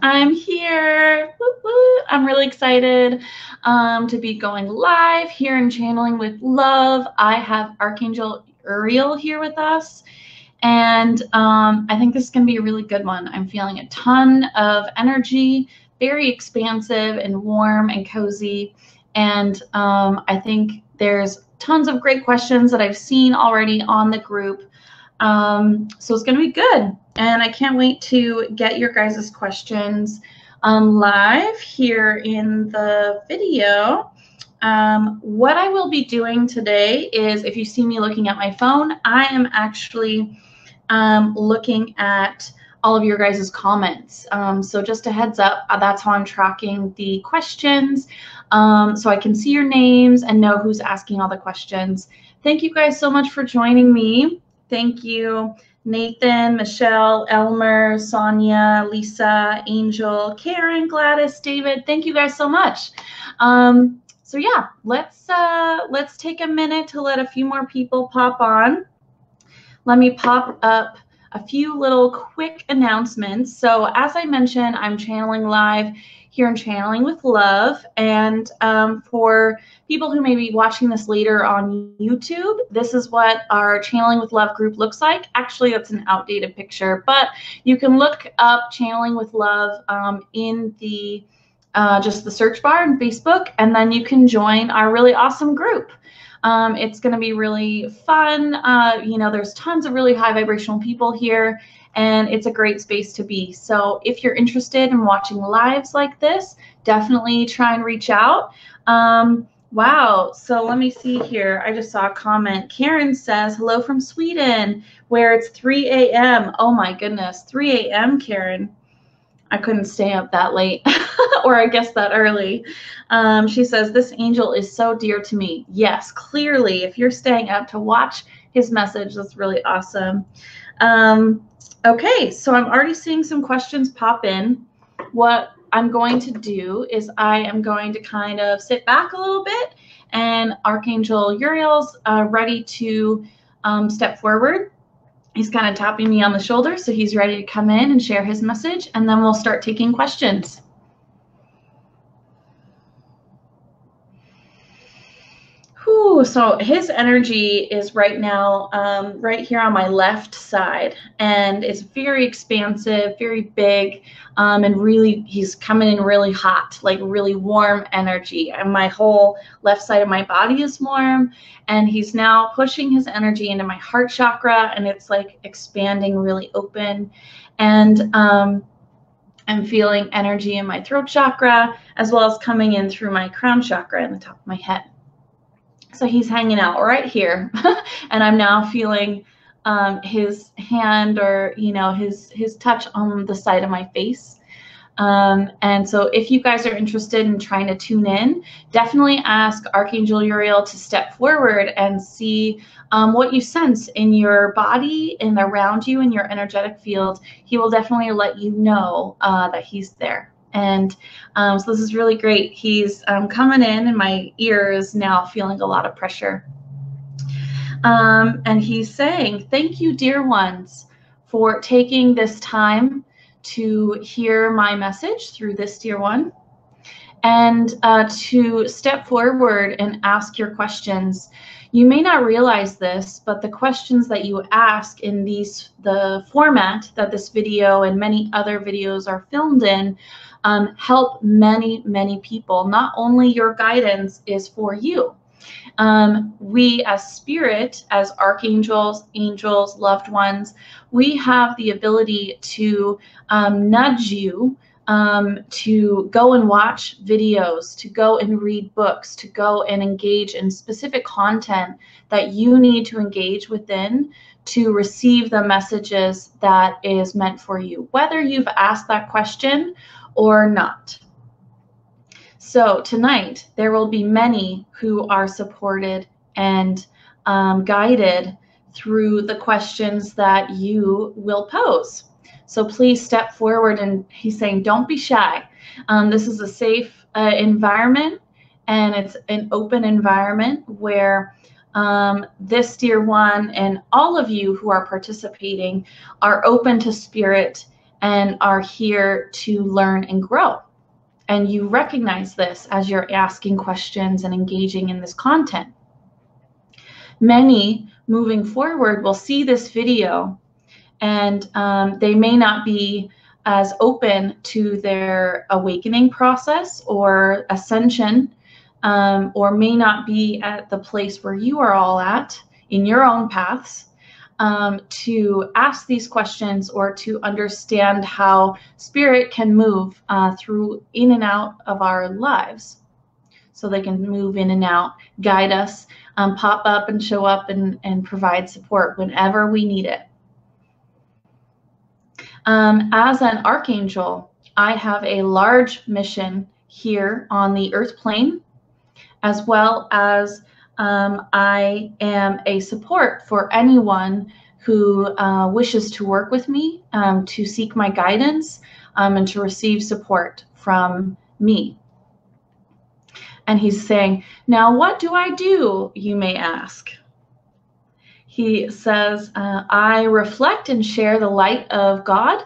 I'm here. Woo woo. I'm really excited to be going live here in Channeling with Love. I have Archangel Uriel here with us, and I think this is going to be a really good one. I'm feeling a ton of energy, very expansive and warm and cozy, and I think there's tons of great questions that I've seen already on the group. So it's going to be good. And I can't wait to get your guys' questions live here in the video. What I will be doing today is, if you see me looking at my phone, I am actually looking at all of your guys' comments. So just a heads up, that's how I'm tracking the questions. So I can see your names and know who's asking all the questions. Thank you guys so much for joining me. Thank you, Nathan, Michelle, Elmer, Sonia, Lisa, Angel, Karen, Gladys, David. Thank you guys so much. So yeah, let's take a minute to let a few more people pop on. Let me pop up a few little quick announcements. So as I mentioned, I'm channeling live here in Channeling with Love. And for people who may be watching this later on YouTube, this is what our Channeling with Love group looks like. Actually, that's an outdated picture, but you can look up Channeling with Love in the just the search bar on Facebook, and then you can join our really awesome group. It's going to be really fun. You know, there's tons of really high vibrational people here, and it's a great space to be. So if you're interested in watching lives like this, definitely try and reach out. Wow. So let me see here. I just saw a comment. Karen says, hello from Sweden, where it's 3 a.m. Oh my goodness, 3 a.m., Karen. I couldn't stay up that late, or I guess that early. She says, this angel is so dear to me. Yes, clearly, if you're staying up to watch his message, that's really awesome. Okay, so I'm already seeing some questions pop in. What I'm going to do is I am going to kind of sit back a little bit, and Archangel Uriel's ready to step forward. He's kind of tapping me on the shoulder, so he's ready to come in and share his message, and then we'll start taking questions. Whew, so his energy is right now right here on my left side, and it's very expansive, very big, and really he's coming in really hot, like really warm energy, and my whole left side of my body is warm, and he's now pushing his energy into my heart chakra, and it's like expanding really open, and I'm feeling energy in my throat chakra, as well as coming in through my crown chakra in the top of my head. So he's hanging out right here, and I'm now feeling his hand, or you know, his touch on the side of my face. And so if you guys are interested in trying to tune in, definitely ask Archangel Uriel to step forward and see what you sense in your body and around you in your energetic field. He will definitely let you know that he's there. And so this is really great. He's coming in, and my ear is now feeling a lot of pressure. And he's saying, thank you, dear ones, for taking this time to hear my message through this dear one, and to step forward and ask your questions. You may not realize this, but the questions that you ask in the format that this video and many other videos are filmed in, help many, many people. Not only your guidance is for you. We as spirit, as archangels, angels, loved ones, we have the ability to nudge you to go and watch videos, to go and read books, to go and engage in specific content that you need to engage within to receive the messages that is meant for you, whether you've asked that question or not. So tonight, there will be many who are supported and guided through the questions that you will pose. So please step forward, and he's saying, don't be shy. This is a safe environment, and it's an open environment where this dear one and all of you who are participating are open to spirit and are here to learn and grow. And you recognize this as you're asking questions and engaging in this content. Many moving forward will see this video, and they may not be as open to their awakening process or ascension, or may not be at the place where you are all at in your own paths, to ask these questions or to understand how spirit can move through in and out of our lives. So they can move in and out, guide us, pop up and show up and provide support whenever we need it. As an archangel, I have a large mission here on the earth plane, as well as I am a support for anyone who wishes to work with me, to seek my guidance, and to receive support from me. And he's saying, now what do I do, you may ask? He says, I reflect and share the light of God,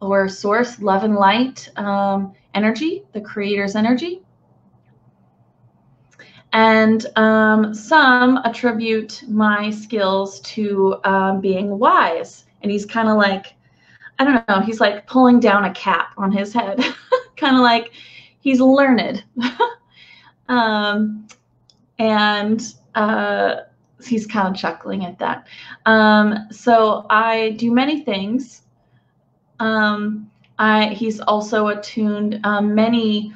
or source, love and light energy, the creator's energy. And some attribute my skills to being wise. And he's kind of like, I don't know, he's like pulling down a cap on his head, kind of like he's learned. And he's kind of chuckling at that. So I do many things. He's also attuned many.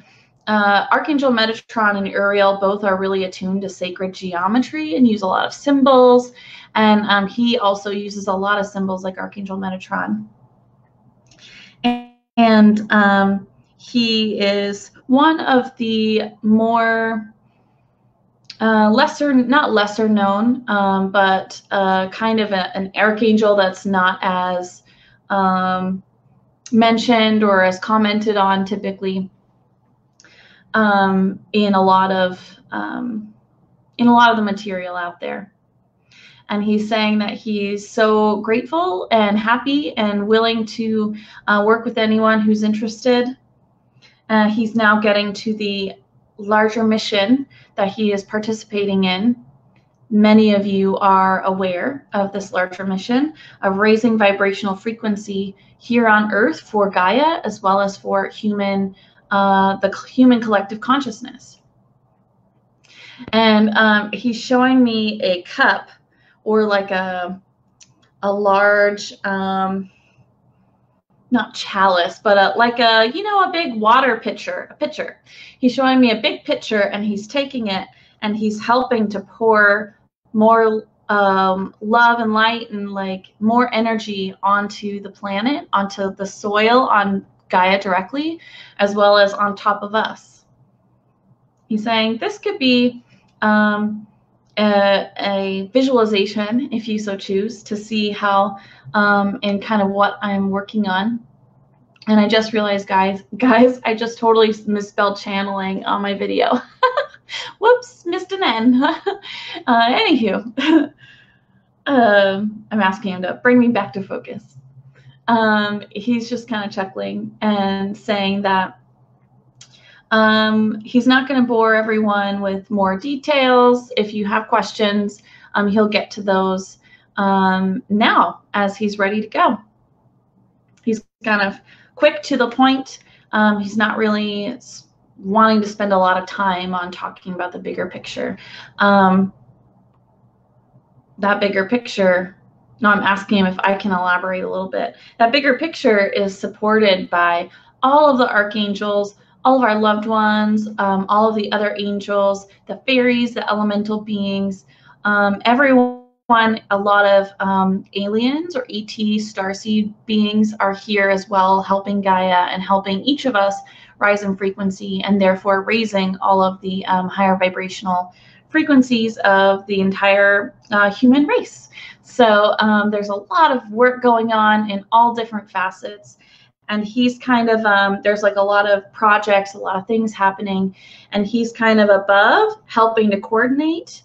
Archangel Metatron and Uriel both are really attuned to sacred geometry and use a lot of symbols. And he also uses a lot of symbols like Archangel Metatron. And he is one of the more not lesser known, but kind of an archangel that's not as mentioned or as commented on typically in a lot of the material out there. And he's saying that he's so grateful and happy and willing to work with anyone who's interested. He's now getting to the larger mission that he is participating in. Many of you are aware of this larger mission of raising vibrational frequency here on Earth for Gaia, as well as for the human collective consciousness. And he's showing me a cup, or like a large, not chalice, but like a big water pitcher, a pitcher. He's showing me a big pitcher, and he's taking it and he's helping to pour more love and light and like more energy onto the planet, onto the soil, on Gaia directly, as well as on top of us. He's saying this could be a visualization, if you so choose, to see how and kind of what I'm working on. And I just realized, guys, I just totally misspelled channeling on my video. Whoops, missed an N. Anywho, I'm asking him to bring me back to focus. He's just kind of chuckling and saying that he's not going to bore everyone with more details. If you have questions, he'll get to those now as he's ready to go. He's kind of quick to the point. He's not really wanting to spend a lot of time on talking about the bigger picture. That bigger picture, no, I'm asking him if I can elaborate a little bit. That bigger picture is supported by all of the archangels, all of our loved ones, all of the other angels, the fairies, the elemental beings, everyone. A lot of aliens or ET starseed beings are here as well, helping Gaia and helping each of us rise in frequency, and therefore raising all of the higher vibrational frequencies of the entire human race. So there's a lot of work going on in all different facets. And he's kind of, there's like a lot of projects, a lot of things happening, and he's kind of above helping to coordinate.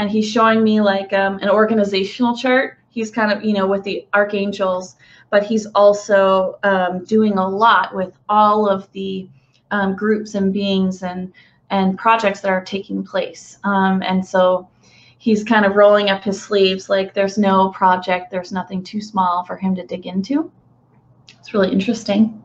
And he's showing me like an organizational chart he's kind of, you know, with the archangels, but he's also doing a lot with all of the groups and beings and projects that are taking place. And so he's kind of rolling up his sleeves, like there's no project, there's nothing too small for him to dig into. It's really interesting.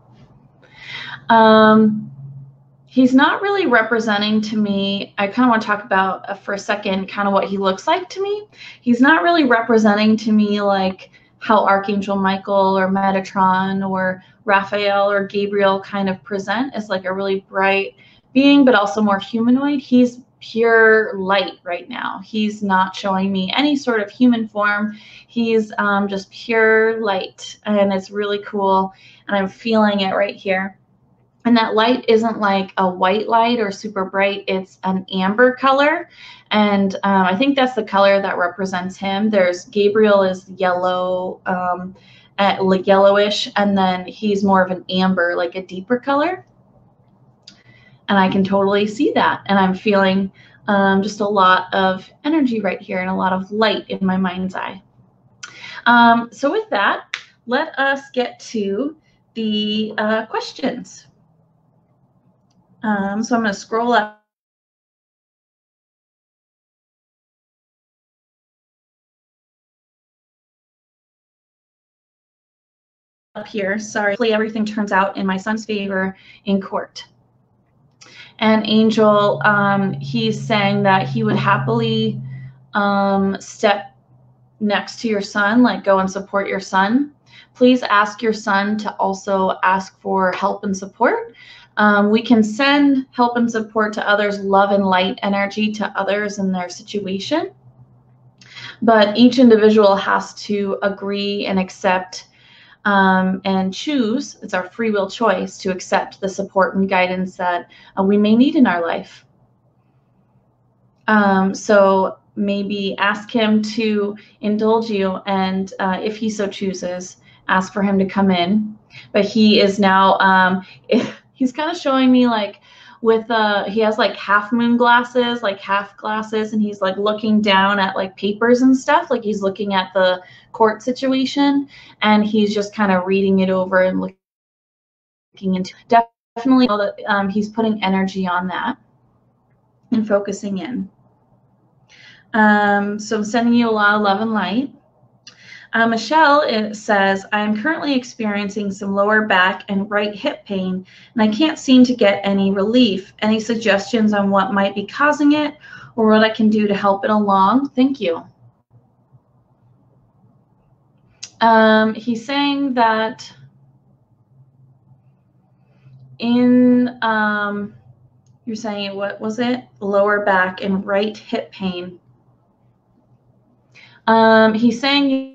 He's not really representing to me, I kind of want to talk about for a second kind of what he looks like to me. He's not really representing to me like how Archangel Michael or Metatron or Raphael or Gabriel kind of present as like a really bright being, but also more humanoid. He's pure light right now. He's not showing me any sort of human form. He's just pure light, and it's really cool, and I'm feeling it right here. And that light isn't like a white light or super bright. It's an amber color. And I think that's the color that represents him. There's Gabriel is yellow, like yellowish, and then he's more of an amber, like a deeper color. And I can totally see that. And I'm feeling just a lot of energy right here and a lot of light in my mind's eye. So with that, let us get to the questions. So I'm going to scroll up here. Sorry, hopefully everything turns out in my son's favor in court. And Angel, he's saying that he would happily step next to your son, like go and support your son. Please ask your son to also ask for help and support. We can send help and support to others, love and light energy to others in their situation. But each individual has to agree and accept and choose, it's our free will choice to accept the support and guidance that we may need in our life. So maybe ask him to indulge you, and if he so chooses, ask for him to come in. But he is now, he's kind of showing me like with, he has like half moon glasses, like half glasses, and he's like looking down at like papers and stuff, like he's looking at the court situation, and he's just kind of reading it over and looking into, definitely know that he's putting energy on that and focusing in. So I'm sending you a lot of love and light. Michelle says, I am currently experiencing some lower back and right hip pain, and I can't seem to get any relief. Any suggestions on what might be causing it or what I can do to help it along? Thank you. He's saying that in, you're saying, what was it? Lower back and right hip pain. He's saying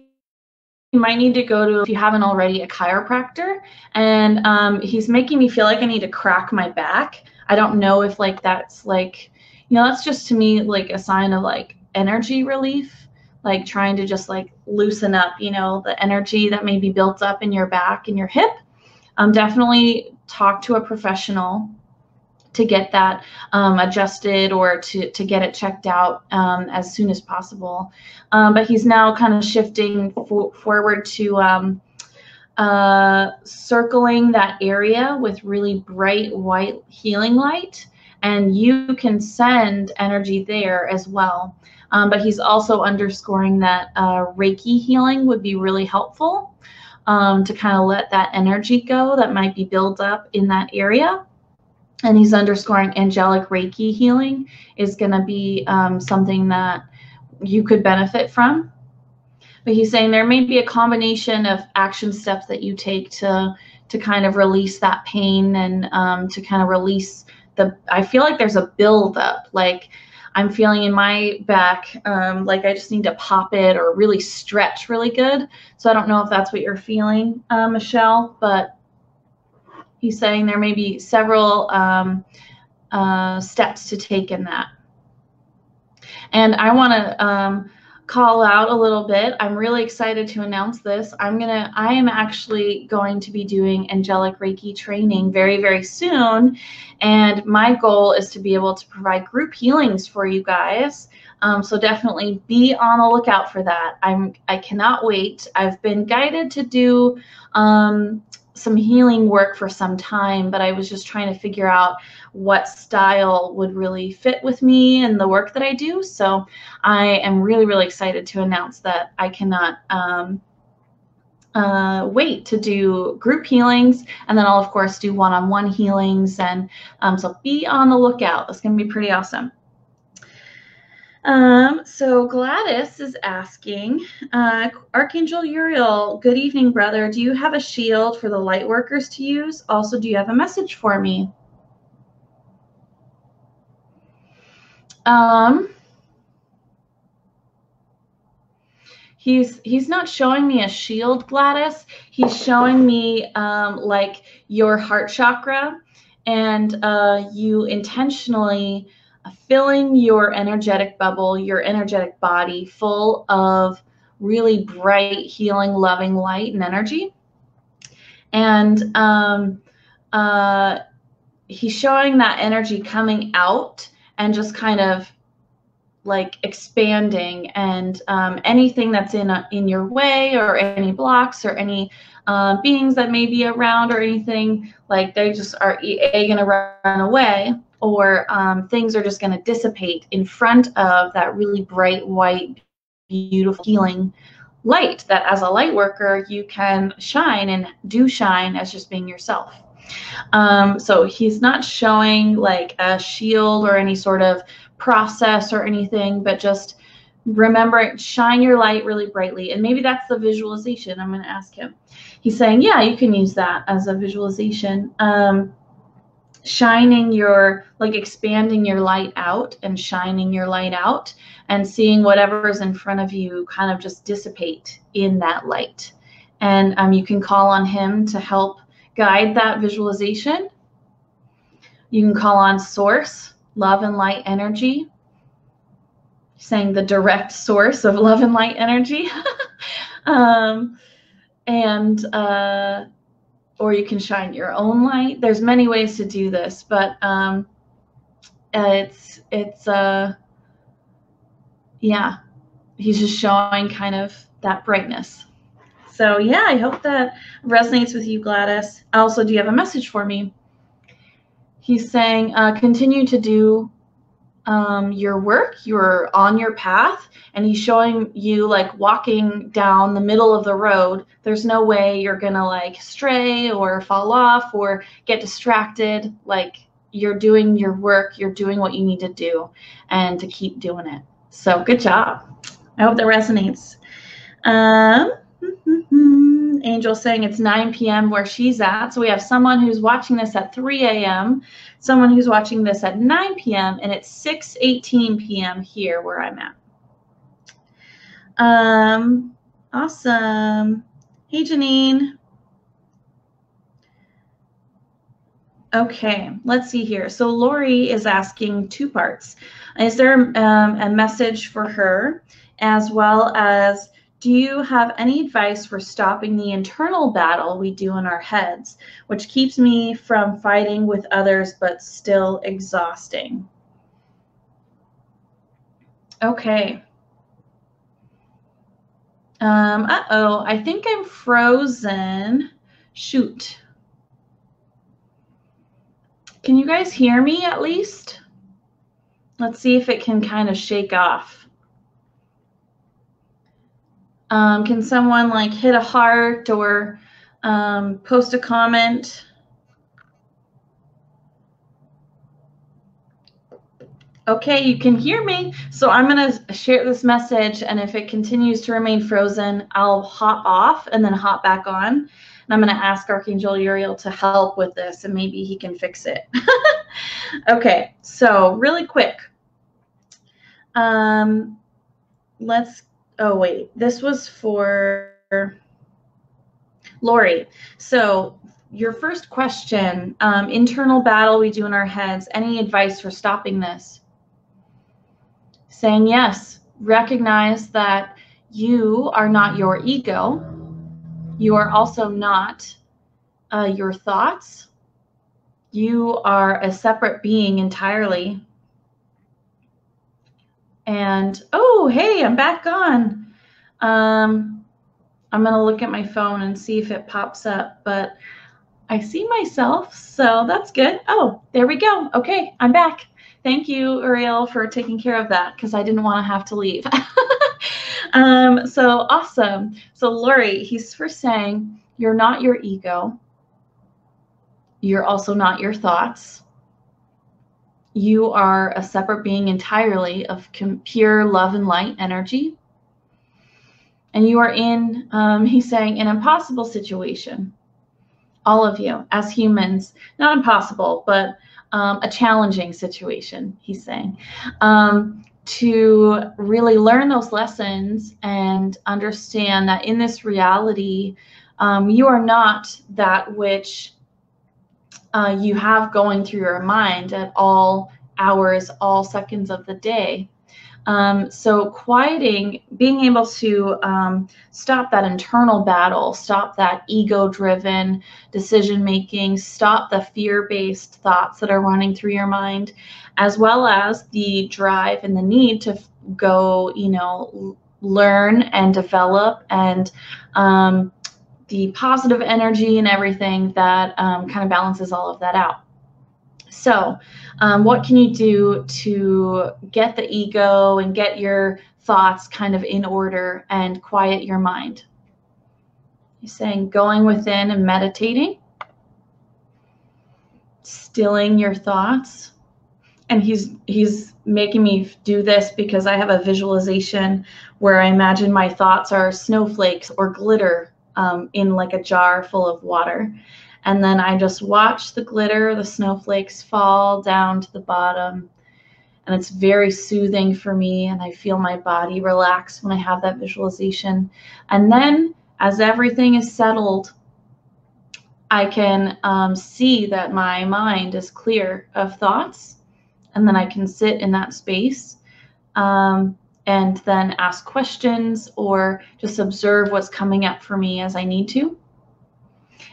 you might need to go to, if you haven't already, a chiropractor, and he's making me feel like I need to crack my back. I don't know if like that's like, you know, that's just to me like a sign of like energy relief, like trying to just like loosen up, you know, the energy that may be built up in your back and your hip. Definitely talk to a professional to get that adjusted or to get it checked out as soon as possible. But he's now kind of shifting forward to circling that area with really bright white healing light, and you can send energy there as well. But he's also underscoring that Reiki healing would be really helpful to kind of let that energy go that might be built up in that area. And he's underscoring angelic Reiki healing is going to be something that you could benefit from. But he's saying there may be a combination of action steps that you take to kind of release that pain and to kind of release the, I feel like there's a buildup. Like I'm feeling in my back, like I just need to pop it or really stretch really good. So I don't know if that's what you're feeling, Michelle, but he's saying there may be several steps to take in that. And I want to call out a little bit. I'm really excited to announce this. I am actually going to be doing angelic Reiki training very, very soon. And my goal is to be able to provide group healings for you guys So definitely be on the lookout for that. I cannot wait. I've been guided to do some healing work for some time, but I was just trying to figure out what style would really fit with me and the work that I do. So I am really, really excited to announce that I cannot wait to do group healings, and then I'll of course do one-on-one healings, and so be on the lookout. It's going to be pretty awesome. So Gladys is asking, Archangel Uriel, good evening, brother. Do you have a shield for the light workers to use? Also, do you have a message for me? He's not showing me a shield, Gladys. He's showing me like your heart chakra, and you intentionally filling your energetic bubble, your energetic body full of really bright, healing, loving light and energy. And he's showing that energy coming out and just kind of like expanding, and anything that's in your way, or any blocks, or any beings that may be around, or anything, like they just are going to run away, or things are just going to dissipate in front of that really bright, white, beautiful, healing light that as a light worker you can shine, and do shine as just being yourself. So he's not showing like a shield or any sort of process or anything, but just remember, shine your light really brightly. And maybe that's the visualization. I'm going to ask him. He's saying, yeah, you can use that as a visualization. Shining your, like expanding your light out, and shining your light out, and seeing whatever's in front of you kind of just dissipate in that light. And you can call on him to help guide that visualization. You can call on source, love and light energy, saying the direct source of love and light energy. Or you can shine your own light. There's many ways to do this, but yeah, he's just showing kind of that brightness. So yeah, I hope that resonates with you, Gladys. Also, do you have a message for me? He's saying, continue to do your work. You're on your path, and he's showing you like walking down the middle of the road. There's no way you're gonna like stray or fall off or get distracted. Like, you're doing your work, you're doing what you need to do, and to keep doing it. So good job. I hope that resonates. Angel saying it's 9 p.m. where she's at. So we have someone who's watching this at 3 a.m., someone who's watching this at 9 p.m., and it's 6:18 p.m. here where I'm at. Awesome. Hey, Janine. Okay, let's see here. So Lori is asking two parts. Is there a message for her, as well as, do you have any advice for stopping the internal battle we do in our heads, which keeps me from fighting with others but still exhausting? Okay. Uh-oh, I think I'm frozen. Shoot. Can you guys hear me at least? Let's see if it can kind of shake off. Can someone like hit a heart or post a comment? Okay, you can hear me. So I'm going to share this message, and if it continues to remain frozen, I'll hop off and then hop back on. And I'm going to ask Archangel Uriel to help with this, and maybe he can fix it. Okay, so really quick. Oh wait, this was for Lori. So your first question, internal battle we do in our heads, any advice for stopping this? Saying yes, recognize that you are not your ego. You are also not your thoughts. You are a separate being entirely. And, oh, hey, I'm back on. I'm going to look at my phone and see if it pops up, but I see myself, so that's good. Oh, there we go. Okay, I'm back. Thank you, Uriel, for taking care of that because I didn't want to have to leave. So awesome. So Lori, he's first saying, you're not your ego. You're also not your thoughts. You are a separate being entirely of pure love and light energy. And you are in, he's saying, an impossible situation. All of you, as humans, not impossible, but a challenging situation, he's saying, to really learn those lessons and understand that in this reality, you are not that which you have going through your mind at all hours, all seconds of the day. So quieting, being able to stop that internal battle, stop that ego-driven decision-making, stop the fear-based thoughts that are running through your mind, as well as the drive and the need to go, learn and develop, and the positive energy and everything that kind of balances all of that out. So what can you do to get the ego and get your thoughts kind of in order and quiet your mind? He's saying going within and meditating, stilling your thoughts. And he's making me do this because I have a visualization where I imagine my thoughts are snowflakes or glitter in like a jar full of water. And then I just watch the glitter, the snowflakes fall down to the bottom. And it's very soothing for me. And I feel my body relax when I have that visualization. And then as everything is settled, I can see that my mind is clear of thoughts. And then I can sit in that space and then ask questions or just observe what's coming up for me as I need to.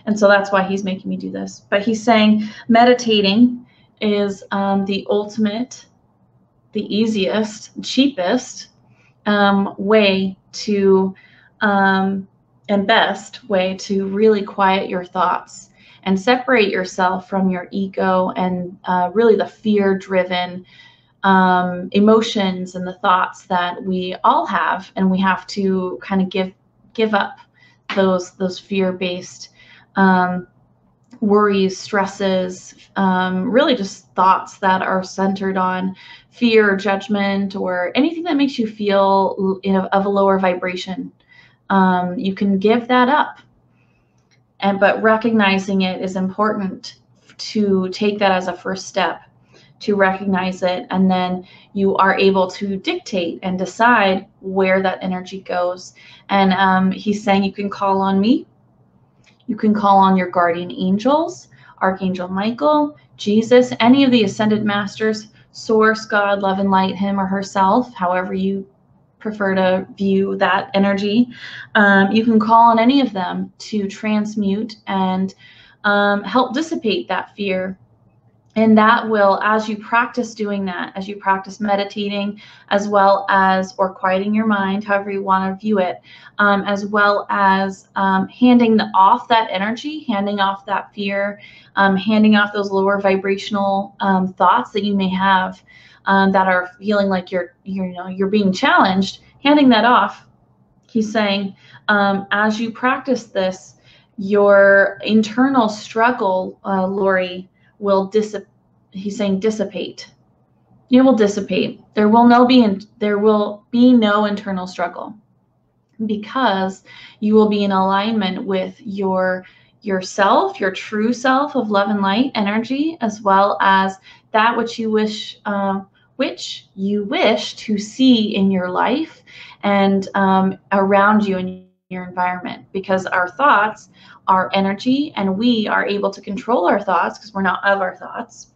And so that's why he's making me do this. But he's saying meditating is the ultimate, the easiest, cheapest way to, and best way to really quiet your thoughts and separate yourself from your ego and really the fear-driven emotions and the thoughts that we all have. And we have to kind of give up those fear-based worries, stresses, really just thoughts that are centered on fear, judgment, or anything that makes you feel of a lower vibration. You can give that up. But recognizing it is important to take that as a first step, to recognize it, and then you are able to dictate and decide where that energy goes. And he's saying you can call on me. You can call on your guardian angels, Archangel Michael, Jesus, any of the ascended masters, Source, God, love and light, him or herself, however you prefer to view that energy. You can call on any of them to transmute and help dissipate that fear. And that will, as you practice doing that, as you practice meditating, as well as, or quieting your mind, however you want to view it, as well as handing off that energy, handing off that fear, handing off those lower vibrational thoughts that you may have that are feeling like you're being challenged, handing that off. He's saying, as you practice this, your internal struggle, Lori, will dissipate. He's saying dissipate. It will dissipate. There will be no internal struggle because you will be in alignment with yourself, your true self of love and light energy, as well as that which you wish to see in your life and around you in your environment. Because our thoughts are energy, and we are able to control our thoughts because we're not of our thoughts.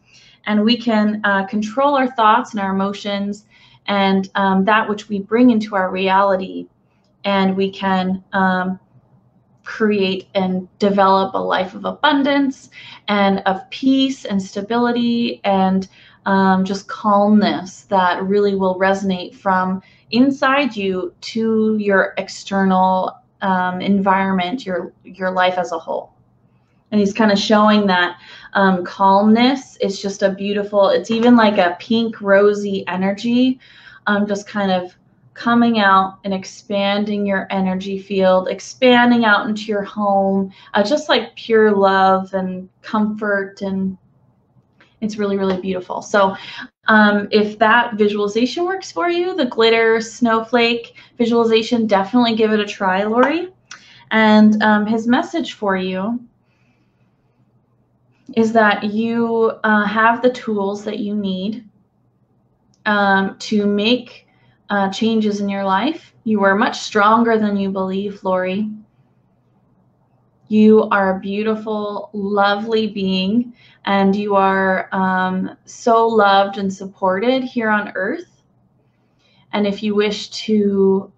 And we can control our thoughts and our emotions and that which we bring into our reality. And we can create and develop a life of abundance and of peace and stability and just calmness that really will resonate from inside you to your external environment, your life as a whole. And he's kind of showing that calmness is just a beautiful, it's even like a pink rosy energy, just kind of coming out and expanding your energy field, expanding out into your home, just like pure love and comfort, and it's really, really beautiful. So if that visualization works for you, the glitter snowflake visualization, definitely give it a try, Lori. And his message for you is that you have the tools that you need to make changes in your life. You are much stronger than you believe, Lori. You are a beautiful, lovely being, and you are so loved and supported here on earth. And if you wish to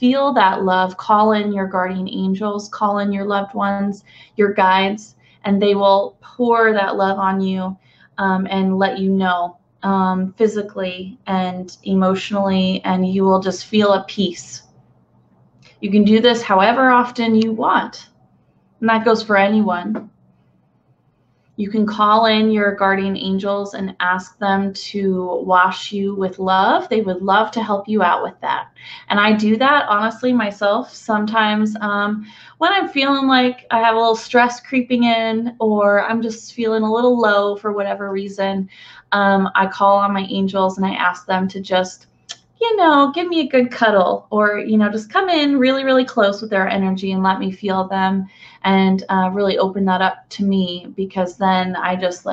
feel that love, call in your guardian angels, call in your loved ones, your guides, and they will pour that love on you and let you know physically and emotionally, and you will just feel a peace. You can do this however often you want, and that goes for anyone. You can call in your guardian angels and ask them to wash you with love. They would love to help you out with that. And I do that, honestly, myself sometimes when I'm feeling like I have a little stress creeping in, or I'm just feeling a little low for whatever reason. I call on my angels and I ask them to just, give me a good cuddle, or, just come in really, really close with their energy and let me feel them, and really open that up to me, because then I just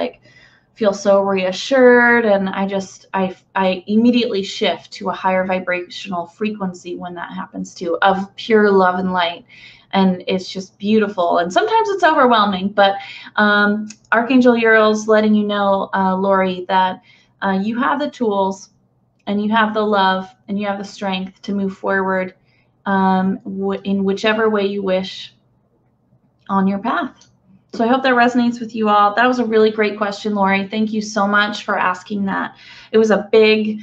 feel so reassured, and I immediately shift to a higher vibrational frequency when that happens too, of pure love and light. And it's just beautiful. And sometimes it's overwhelming, but Archangel Uriel's letting you know, Lori, that you have the tools, and you have the love, and you have the strength to move forward in whichever way you wish on your path. So I hope that resonates with you all. That was a really great question, Lori. Thank you so much for asking that. It was a big,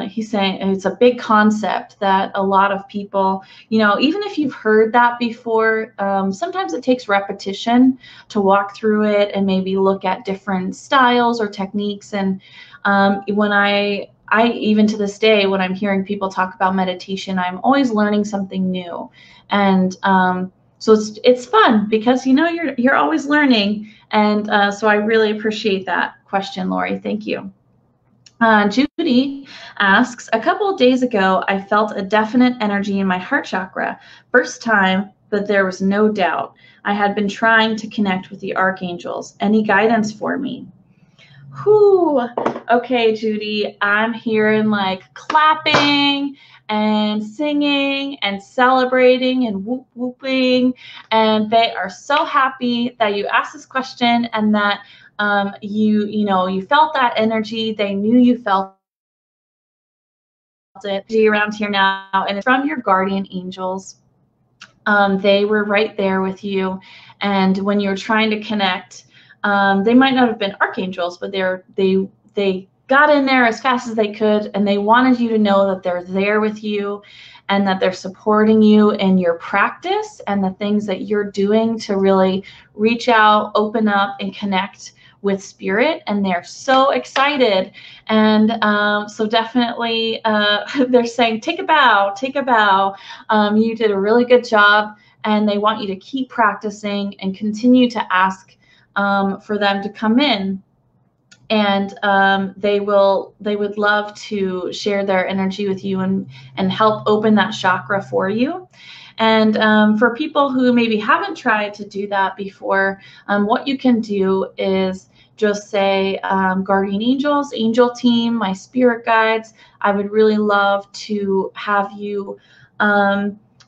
he's saying it's a big concept that a lot of people, even if you've heard that before, sometimes it takes repetition to walk through it and maybe look at different styles or techniques. And when I even to this day, when I'm hearing people talk about meditation, I'm always learning something new. And so it's fun, because you're always learning. And so I really appreciate that question, Lori. Thank you. Judy asks, a couple of days ago, I felt a definite energy in my heart chakra. First time, but there was no doubt. I had been trying to connect with the archangels. Any guidance for me? Whew. Okay, Judy, I'm hearing clapping and singing and celebrating and whooping, and they are so happy that you asked this question, and that you felt that energy. They knew you felt it around here now, and it's from your guardian angels. They were right there with you, and when you're trying to connect, they might not have been archangels, but they got in there as fast as they could, and they wanted you to know that they're there with you, and that they're supporting you in your practice and the things that you're doing to really reach out, open up, and connect with spirit. And they're so excited. And so definitely they're saying, take a bow, take a bow. You did a really good job, and they want you to keep practicing and continue to ask for them to come in. And they would love to share their energy with you and help open that chakra for you. And for people who maybe haven't tried to do that before, what you can do is just say, guardian angels, angel team, my spirit guides, I would really love to have you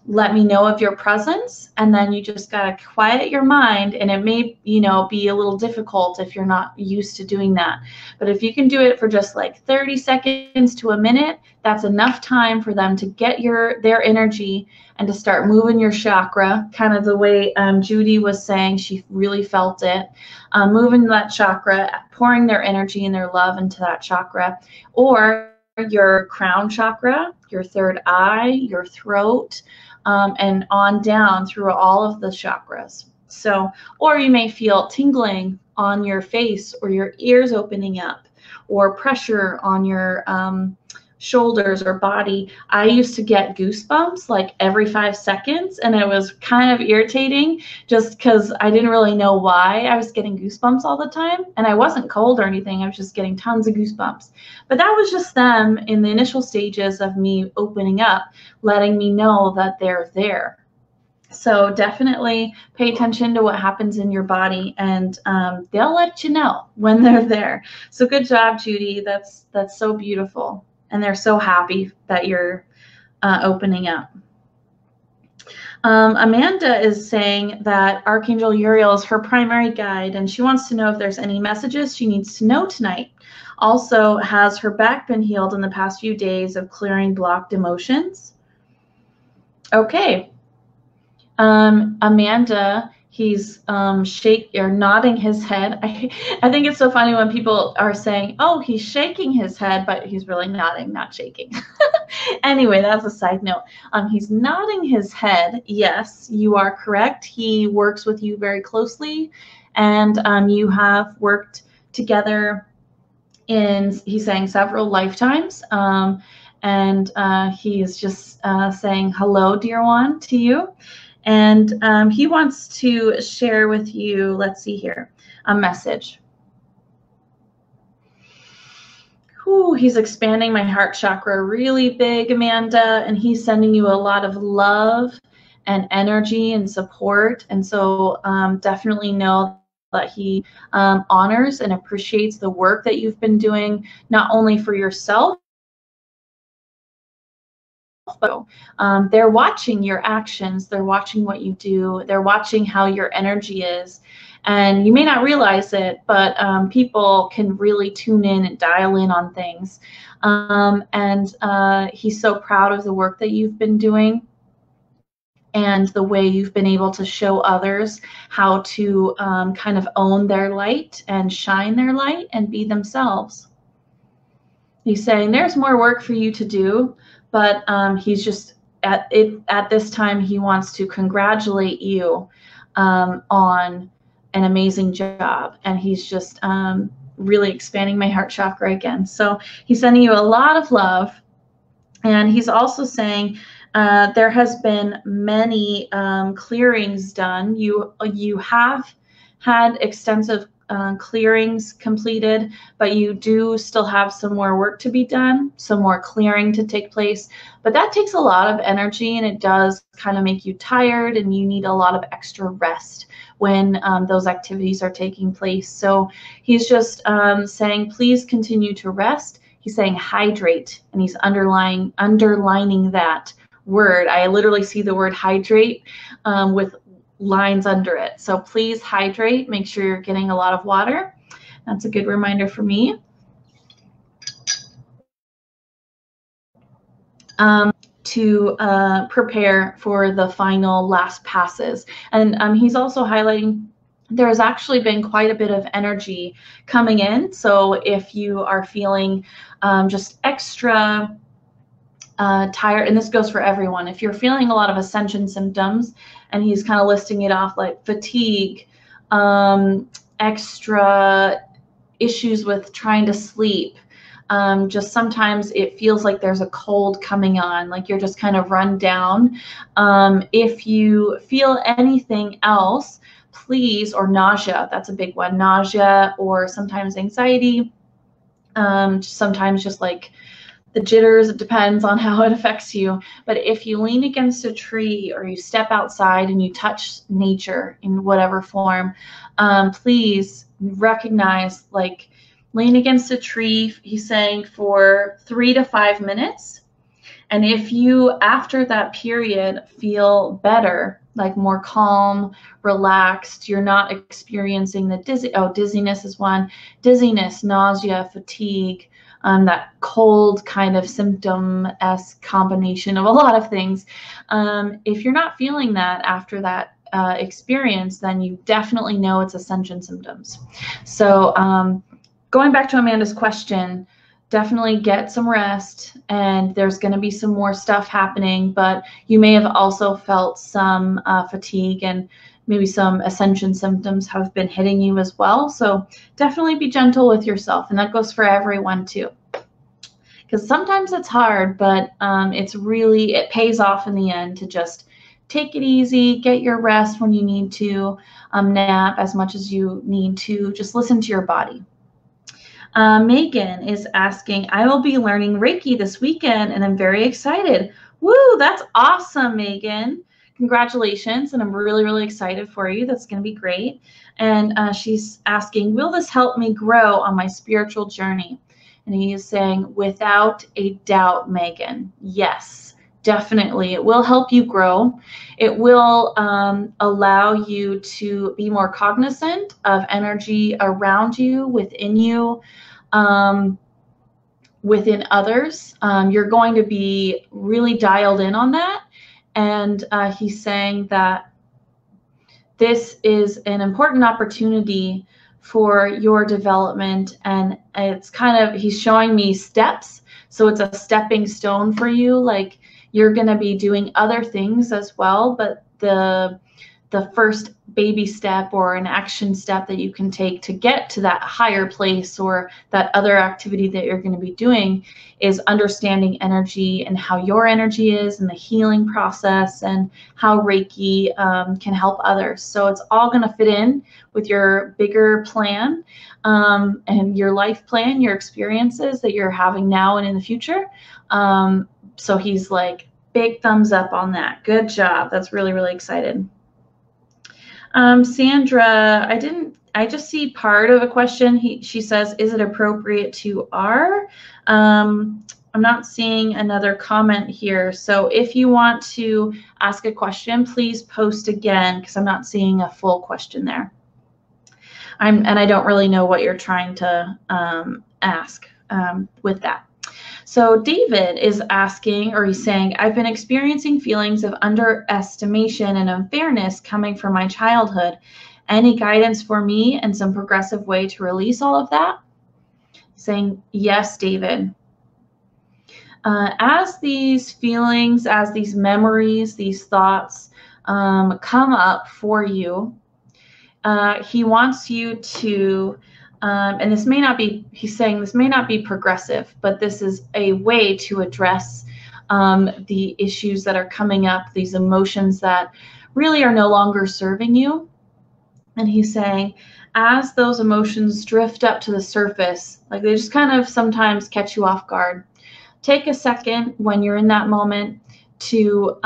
let me know of your presence, and then you just got to quiet your mind, and it may, you know, be a little difficult if you're not used to doing that. But if you can do it for just like 30 seconds to a minute, that's enough time for them to get their energy and to start moving your chakra, kind of the way Judy was saying she really felt it, moving that chakra, pouring their energy and their love into that chakra, or your crown chakra, your third eye, your throat, and on down through all of the chakras. So, or you may feel tingling on your face, or your ears opening up, or pressure on your shoulders or body. I used to get goosebumps like every 5 seconds, and it was kind of irritating just because I didn't really know why I was getting goosebumps all the time. And I wasn't cold or anything. I was just getting tons of goosebumps. But that was just them in the initial stages of me opening up, letting me know that they're there. So definitely pay attention to what happens in your body, and they'll let you know when they're there. So good job, Judy. That's so beautiful. And they're so happy that you're opening up. Amanda is saying that Archangel Uriel is her primary guide, and she wants to know if there's any messages she needs to know tonight. Also, has her back been healed in the past few days of clearing blocked emotions? Okay. Amanda, he's nodding his head. I think it's so funny when people are saying, oh, he's shaking his head, but he's really nodding, not shaking. Anyway, that's a side note. He's nodding his head. Yes, you are correct. He works with you very closely, and you have worked together in, he's saying, several lifetimes. And he is just saying hello, dear one, to you. And he wants to share with you, let's see here, a message. Ooh, he's expanding my heart chakra really big, Amanda, and he's sending you a lot of love and energy and support. And so definitely know that he honors and appreciates the work that you've been doing, not only for yourself, but they're watching your actions, they're watching what you do, they're watching how your energy is. And you may not realize it, but people can really tune in and dial in on things. He's so proud of the work that you've been doing and the way you've been able to show others how to kind of own their light and shine their light and be themselves. He's saying there's more work for you to do, but he's just at this time he wants to congratulate you on an amazing job, and he's just really expanding my heart chakra again. So he's sending you a lot of love, and he's also saying there has been many clearings done. You have had extensive clearings completed, but you do still have some more work to be done, some more clearing to take place. But that takes a lot of energy, and it does kind of make you tired, and you need a lot of extra rest when those activities are taking place. So he's just saying, please continue to rest. He's saying hydrate, and he's underlining that word. I literally see the word hydrate with lines under it. So please hydrate. Make sure you're getting a lot of water. That's a good reminder for me. To prepare for the final last passes. And he's also highlighting there's actually been quite a bit of energy coming in. So if you are feeling just extra tired, and this goes for everyone, if you're feeling a lot of ascension symptoms, and he's kind of listing it off like fatigue, extra issues with trying to sleep, just sometimes it feels like there's a cold coming on, like you're just kind of run down. If you feel anything else, please, or nausea, that's a big one, nausea, or sometimes anxiety, sometimes just like the jitters, it depends on how it affects you. But if you lean against a tree or you step outside and you touch nature in whatever form, please recognize, like, lean against a tree, he's saying, for 3 to 5 minutes, And if you, after that period, feel better, like more calm, relaxed, you're not experiencing the dizziness is one, dizziness, nausea, fatigue, that cold kind of symptom-esque combination of a lot of things. If you're not feeling that after that experience, then you definitely know it's ascension symptoms. So going back to Amanda's question, definitely get some rest, and there's going to be some more stuff happening, but you may have also felt some fatigue, and maybe some ascension symptoms have been hitting you as well. So definitely be gentle with yourself, and that goes for everyone too. Because sometimes it's hard, but it pays off in the end to just take it easy, get your rest when you need to, nap as much as you need to, just listen to your body. Megan is asking, I will be learning Reiki this weekend and I'm very excited. Woo, that's awesome, Megan. Congratulations, and I'm really, really excited for you. That's going to be great. And she's asking, will this help me grow on my spiritual journey? And he is saying, without a doubt, Megan, yes, definitely. It will help you grow. It will allow you to be more cognizant of energy around you, within you, within others. You're going to be really dialed in on that. And he's saying that this is an important opportunity for your development, and it's kind of, he's showing me steps, so it's a stepping stone for you. Like, you're going to be doing other things as well, but the first baby step or an action step that you can take to get to that higher place or that other activity that you're going to be doing is understanding energy and how your energy is, and the healing process, and how Reiki can help others. So it's all going to fit in with your bigger plan, and your life plan, your experiences that you're having now and in the future. So he's like, big thumbs up on that. Good job. That's really, really excited. Sandra, I just see part of a question. She says, is it appropriate to R? I'm not seeing another comment here. So if you want to ask a question, please post again, because I'm not seeing a full question there. And I don't really know what you're trying to ask with that. So David is asking, or he's saying, I've been experiencing feelings of underestimation and unfairness coming from my childhood. Any guidance for me and some progressive way to release all of that? Saying, yes, David. As these feelings, as these memories, these thoughts come up for you, he wants you to, and this may not be, he's saying this may not be progressive, but this is a way to address the issues that are coming up, these emotions that really are no longer serving you. And he's saying, as those emotions drift up to the surface, like they just kind of sometimes catch you off guard, take a second when you're in that moment to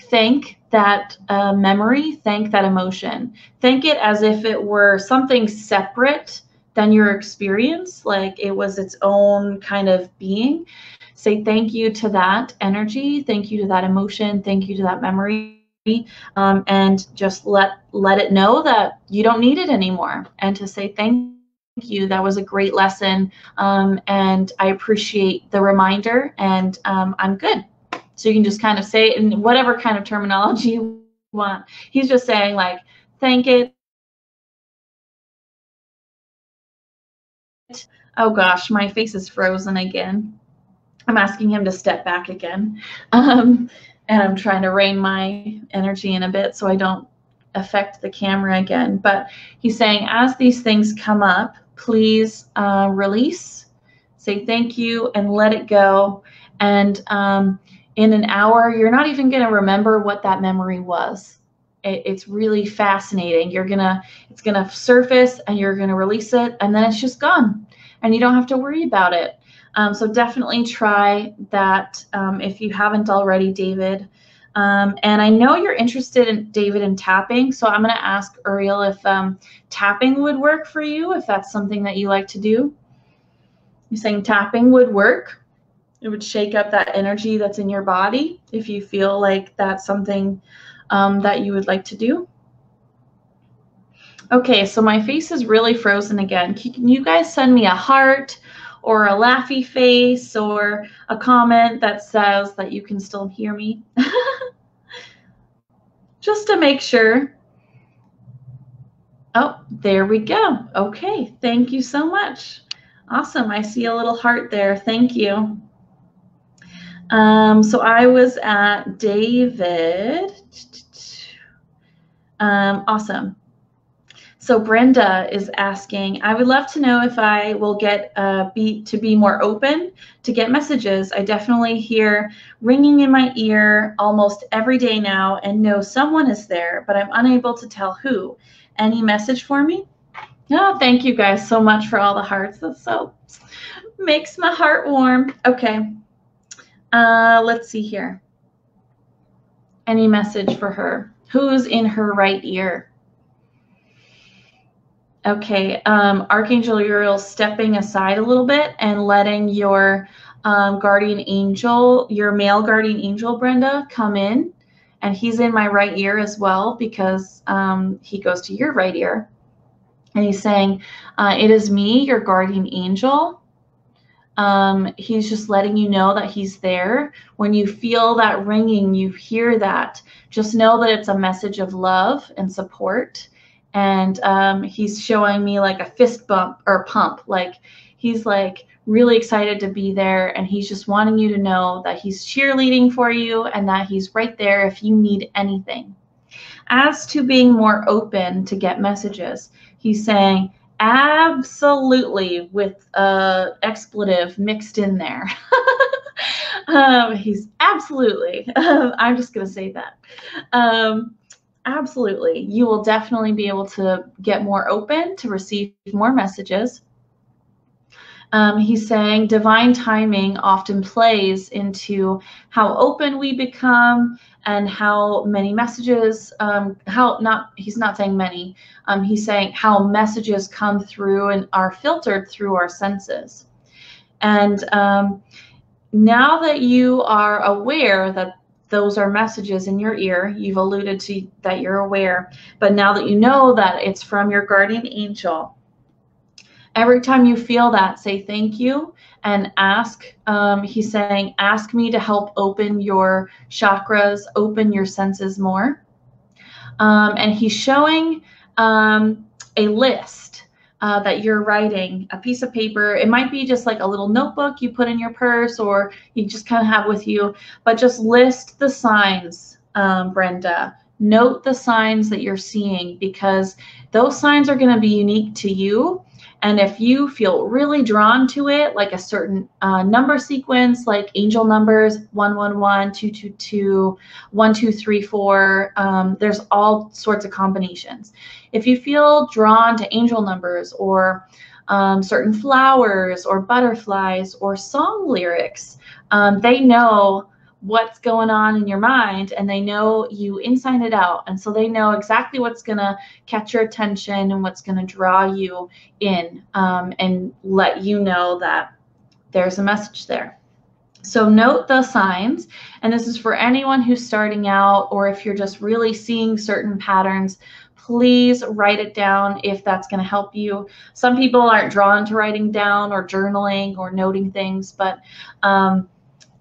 thank that memory, thank that emotion. Thank it as if it were something separate than your experience, like it was its own kind of being. Say thank you to that energy, thank you to that emotion, thank you to that memory, and just let it know that you don't need it anymore, and to say thank you, that was a great lesson, and I appreciate the reminder, and I'm good. So you can just kind of say it in whatever kind of terminology you want. He's just saying, like, thank it. Oh gosh, my face is frozen again. I'm asking him to step back again. And I'm trying to rein my energy in a bit so I don't affect the camera again. But he's saying, as these things come up, please release, say thank you, and let it go. And in an hour, you're not even going to remember what that memory was. It's really fascinating. It's gonna surface, and you're gonna release it, and then it's just gone, and you don't have to worry about it. So definitely try that if you haven't already, David. And I know you're interested in, David, in tapping, so I'm going to ask Uriel if tapping would work for you, if that's something that you like to do. You're saying tapping would work? It would shake up that energy that's in your body if you feel like that's something that you would like to do. Okay, so my face is really frozen again. Can you guys send me a heart or a laughy face or a comment that says that you can still hear me? Just to make sure. Oh, there we go. Okay, thank you so much. Awesome, I see a little heart there. Thank you. So I was at David. Awesome. So Brenda is asking, I would love to know if I will get to be more open to get messages. I definitely hear ringing in my ear almost every day now and know someone is there, but I'm unable to tell who. Any message for me? Oh, thank you guys so much for all the hearts. That so makes my heart warm. Okay. Let's see here. Any message for her? Who's in her right ear? Okay, Archangel Uriel stepping aside a little bit and letting your guardian angel, your male guardian angel, Brenda, come in. And he's in my right ear as well because he goes to your right ear. And he's saying, it is me, your guardian angel. He's just letting you know that he's there. When you feel that ringing, you hear that, just know that it's a message of love and support. And he's showing me like a fist bump or pump, like he's like really excited to be there, and he's just wanting you to know that he's cheerleading for you and that he's right there if you need anything. As to being more open to get messages, he's saying absolutely, with expletive mixed in there. He's absolutely, I'm just going to say that. Absolutely. You will definitely be able to get more open to receive more messages. He's saying divine timing often plays into how open we become and how many messages, he's not saying many, he's saying how messages come through and are filtered through our senses. And now that you are aware that those are messages in your ear, you've alluded to that you're aware, but now that you know that it's from your guardian angel, every time you feel that, say thank you and ask. He's saying, ask me to help open your chakras, open your senses more. And he's showing a list that you're writing, a piece of paper. It might be just like a little notebook you put in your purse or you just kind of have with you, but just list the signs, Brenda. Note the signs that you're seeing because those signs are going to be unique to you. And if you feel really drawn to it, like a certain number sequence, like angel numbers, 111, 222, 1234, there's all sorts of combinations. If you feel drawn to angel numbers or certain flowers or butterflies or song lyrics, they know what's going on in your mind and they know you inside and out, and so they know exactly what's going to catch your attention and what's going to draw you in and let you know that there's a message there. So note the signs, and this is for anyone who's starting out, or if you're just really seeing certain patterns, please write it down if that's going to help you. Some people aren't drawn to writing down or journaling or noting things, but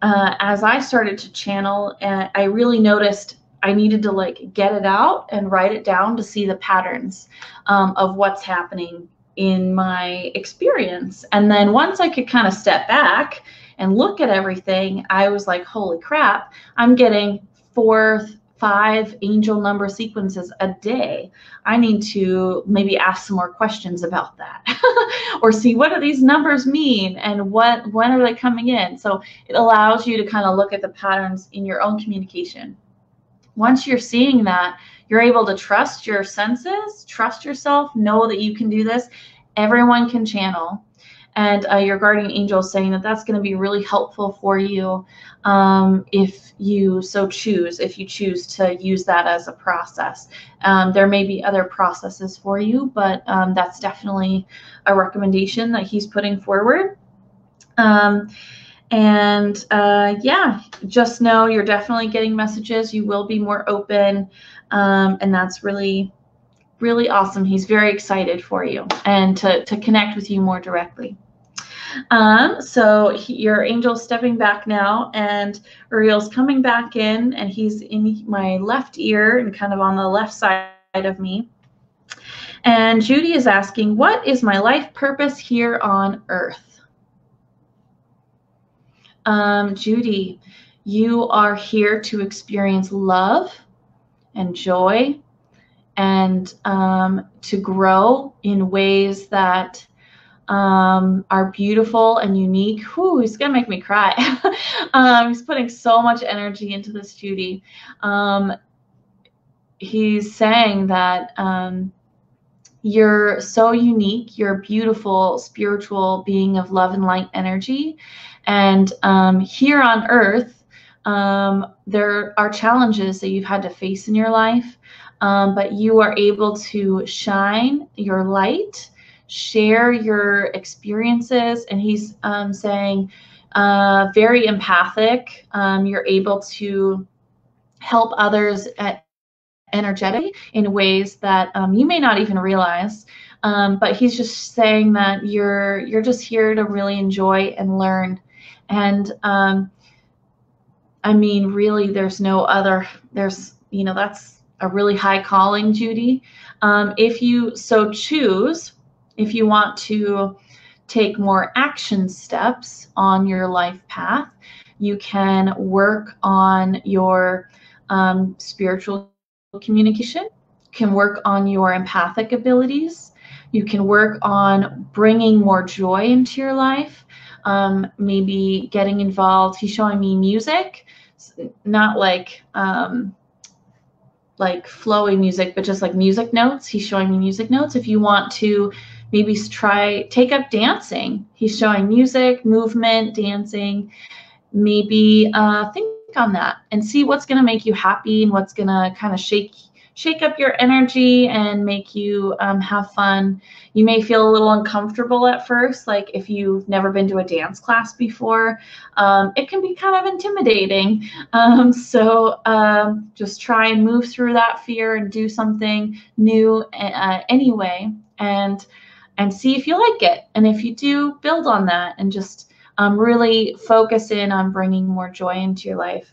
as I started to channel, I really noticed I needed to like get it out and write it down to see the patterns of what's happening in my experience. And then once I could kind of step back and look at everything, I was like, holy crap, I'm getting 4, 5 angel number sequences a day. I need to maybe ask some more questions about that or see what do these numbers mean and when are they coming in. So it allows you to kind of look at the patterns in your own communication. Once you're seeing that, you're able to trust your senses, trust yourself, know that you can do this. Everyone can channel. And your guardian angel is saying that that's going to be really helpful for you if you so choose, if you choose to use that as a process. There may be other processes for you, but that's definitely a recommendation that he's putting forward. And yeah, just know you're definitely getting messages. You will be more open, and that's really, really awesome. He's very excited for you and to connect with you more directly. So your angel's stepping back now, and Uriel's coming back in, and he's in my left ear and kind of on the left side of me. And Judy is asking, what is my life purpose here on Earth? Judy, you are here to experience love and joy and to grow in ways that are beautiful and unique. Whew, he's gonna make me cry. He's putting so much energy into this, Judy. He's saying that you're so unique. You're a beautiful spiritual being of love and light energy. And here on Earth, there are challenges that you've had to face in your life, but you are able to shine your light, share your experiences. And he's saying very empathic. You're able to help others energetically in ways that you may not even realize. But he's just saying that you're just here to really enjoy and learn. And I mean, really, there's no other, that's a really high calling, Judy. If you so choose, if you want to take more action steps on your life path, you can work on your spiritual communication, can work on your empathic abilities. You can work on bringing more joy into your life, maybe getting involved. He's showing me music, not like flowy music, but just like music notes. He's showing me music notes. If you want to maybe take up dancing, he's showing music, movement, dancing. Maybe think on that and see what's going to make you happy and what's going to kind of shake up your energy and make you have fun. You may feel a little uncomfortable at first, like if you've never been to a dance class before. It can be kind of intimidating. So just try and move through that fear and do something new anyway, and see if you like it. And if you do, build on that and just really focus in on bringing more joy into your life.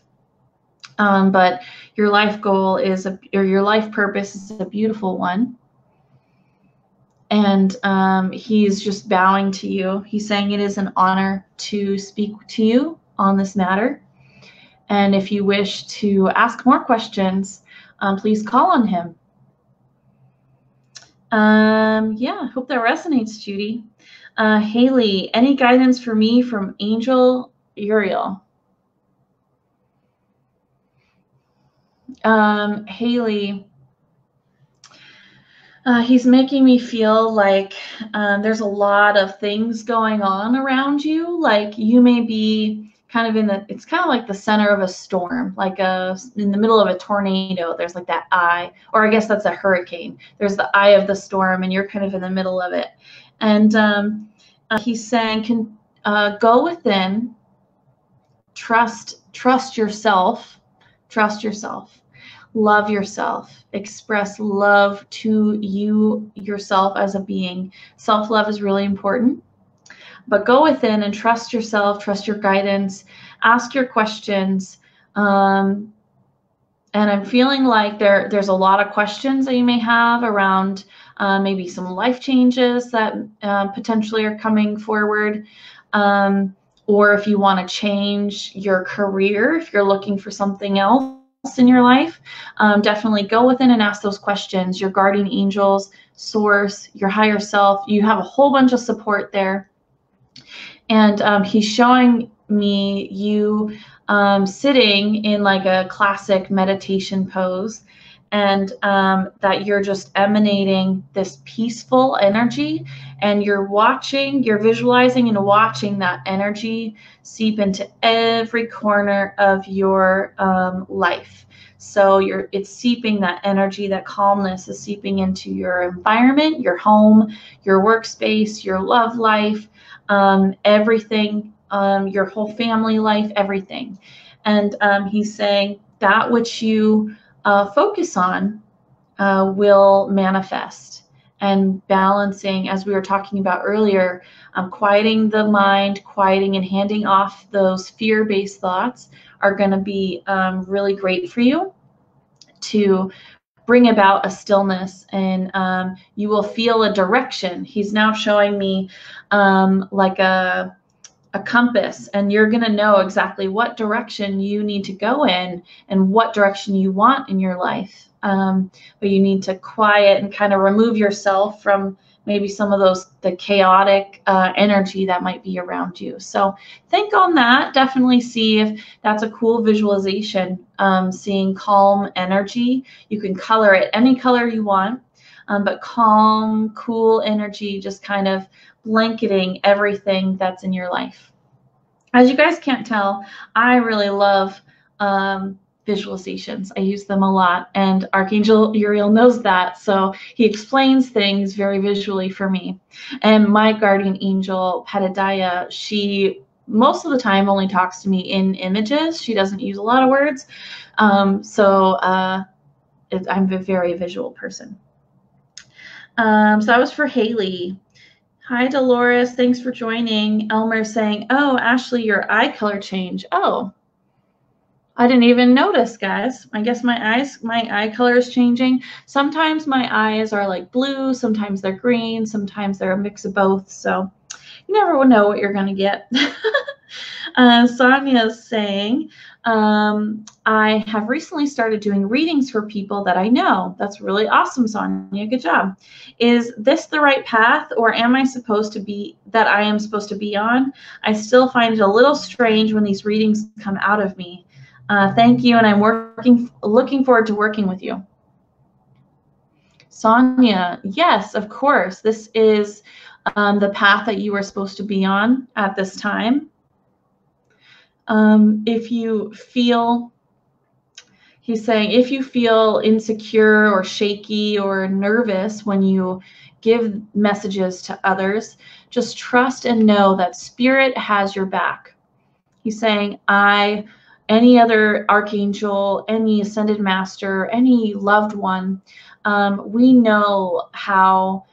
But your life goal or your life purpose is a beautiful one. And he's just bowing to you. He's saying it is an honor to speak to you on this matter. And if you wish to ask more questions, please call on him. Yeah, hope that resonates, Judy. Haley, any guidance for me from Angel Uriel? Haley, he's making me feel like there's a lot of things going on around you. Like you may be kind of it's kind of like the center of a storm, like in the middle of a tornado. There's like that eye, or I guess that's a hurricane. There's the eye of the storm, and you're kind of in the middle of it. And he's saying, go within, trust yourself, love yourself, express love to yourself as a being. Self-love is really important, but go within and trust yourself, trust your guidance, ask your questions. And I'm feeling like there's a lot of questions that you may have around maybe some life changes that potentially are coming forward. Or if you want to change your career, if you're looking for something else in your life, definitely go within and ask those questions. Your guardian angels, source, your higher self, you have a whole bunch of support there. And he's showing me you sitting in like a classic meditation pose, and that you're just emanating this peaceful energy, and you're visualizing and watching that energy seep into every corner of your life. So it's seeping, that energy, that calmness is seeping into your environment, your home, your workspace, your love life, everything your whole family life, everything. And he's saying that which you focus on will manifest. And balancing, as we were talking about earlier, quieting the mind, quieting and handing off those fear-based thoughts are going to be really great for you to bring about a stillness, and you will feel a direction. He's now showing me like a compass, and you're going to know exactly what direction you need to go in and what direction you want in your life. But you need to quiet and kind of remove yourself from maybe some of the chaotic energy that might be around you. So think on that. Definitely see if that's a cool visualization, seeing calm energy. You can color it any color you want, but calm, cool energy, just kind of blanketing everything that's in your life. As you guys can't tell, I really love visualizations. I use them a lot, and Archangel Uriel knows that, so he explains things very visually for me. And my guardian angel, Petadiah, she most of the time only talks to me in images. She doesn't use a lot of words, so I'm a very visual person. So that was for Haley. Hi, Dolores. Thanks for joining. Elmer saying, oh, Ashley, your eye color change. Oh, I didn't even notice, guys. I guess my eye color is changing. Sometimes my eyes are like blue. Sometimes they're green. Sometimes they're a mix of both. So you never know what you're going to get. Sonia is saying, I have recently started doing readings for people that I know. That's really awesome, Sonia. Good job. Is this the right path, or am I supposed to be on? I still find it a little strange when these readings come out of me. Thank you, and I'm looking forward to working with you. Sonia, yes, of course. This is the path that you are supposed to be on at this time. If you feel, he's saying, if you feel insecure or shaky or nervous when you give messages to others, just trust and know that Spirit has your back. He's saying, any other archangel, any ascended master, any loved one, we know how